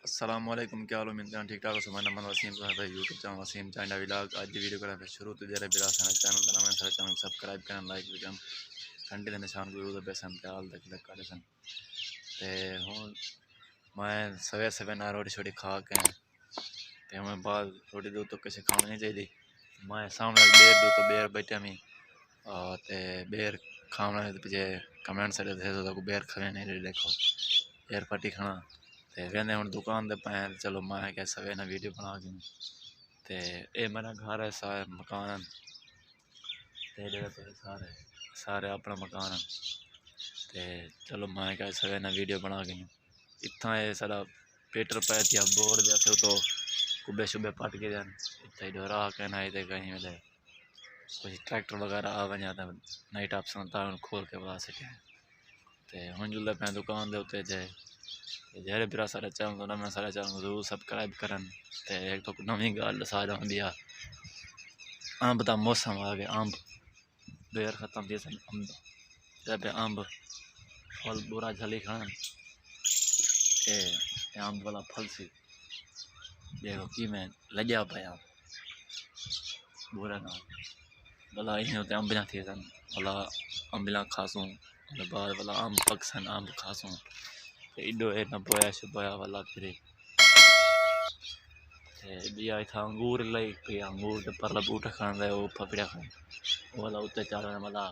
अस्सलामुअलैकुम, क्या हाल है? उम्मीद ठीक ठाक हो। समय नंबर वसीम साहब है YouTube channel Wasim China vlog. आज की वीडियो करें शुरू तो जरा बिरा सारा चैनल बनाना सारा चैनल सब्सक्राइब करना लाइक भी करना घंटे के निशान को यूज बेसन पे हाल तक क्लिक कर सन ते हुन मैं सवेरे सवेरे ना रोटी छोटी खा के ते मैं बाद रोटी दो तो किसी खानी नहीं चाहिए। मैं सामने बेर दो तो बेर बैठे मैं ते बेर खाना पीछे कमेंट से तो बेर खाने नहीं देखो बेर पट्टी खाना ते कहने हुन दुकान दे पे चलो मैं क्या सवेरे ना वीडियो बना के ते ये मेरा घर है सारे मकान ते सारे सारे अपना मकान ते चलो मैं क्या सवेरे ना वीडियो बना के इतना ये सारा पेटर पे दिया बोर जैसे तो कुबे शुबे पट के जान इतना ही डरा के ना इधर कहीं मिले कुछ ट्रैक्टर वगैरह आ वजह था नाइट ऑप्शन था खोल के बता सके ते हुन जुल्ले पे दुकान दे उत्ते जाए जेरे बिरा सारे चैनल तो मैं सारे चैनल जरूर सब्सक्राइब करन ते एक तो नवी गल सारा दिया अंब दा मौसम आ गया अंब बेर खत्म दिया सन अंब जब अंब फल बुरा झली खान ए अंब वाला फल सी देखो कि मैं लग्या पाया बुरा ना भला इन होते अंब ना थी सन भला अंबिला खासूं बाद वाला अंब पकसन अंब खासूं इडो है ना बोया शुबया वाला फिर बिया था अंगूर लई पे अंगूर के परला बूटा खान वो पपड़ा खान वाला उत्ते चालने वाला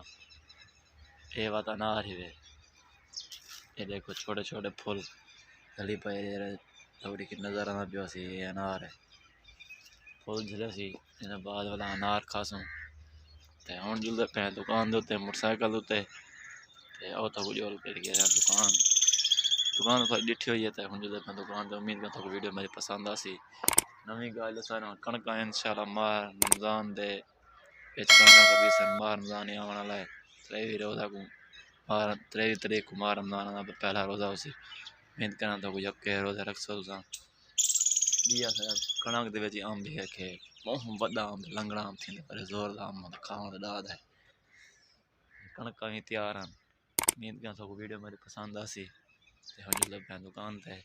ये बात अनार ही वे ये देखो छोटे छोटे फूल गली पे थोड़ी की नजर आना पियो सी ये अनार है फूल झले सी इन बाद वाला अनार खासूं ते हुन जुलदे पे दुकान दे उत्ते मोटरसाइकिल उत्ते ते ओ तो जोल कर गया दुकान दुकान तो डिठी हुई है ते हुन जुलदे पे दुकान ते उम्मीद करता हूं वीडियो मेरी पसंद आसी नवी गल सारा कणका इंशाल्लाह मार रमजान दे विच कणका कभी सन मार रमजान आने वाला है त्रेवी रोजा को मार त्रेवी तरीक को मार रमजान का पहला रोजा उसी उम्मीद करना तो कोई यके रोजा रख सो तुसा दिया सर कणक दे विच अंब है के बहुत वड्डा अंब लंगड़ा अंब थी पर जोर दा अंब खाण दा दाद है कणका ही तैयार हैं उम्मीद करता हूं वीडियो मेरी पसंद आसी ते हुन जुल्ले पे दुकान ते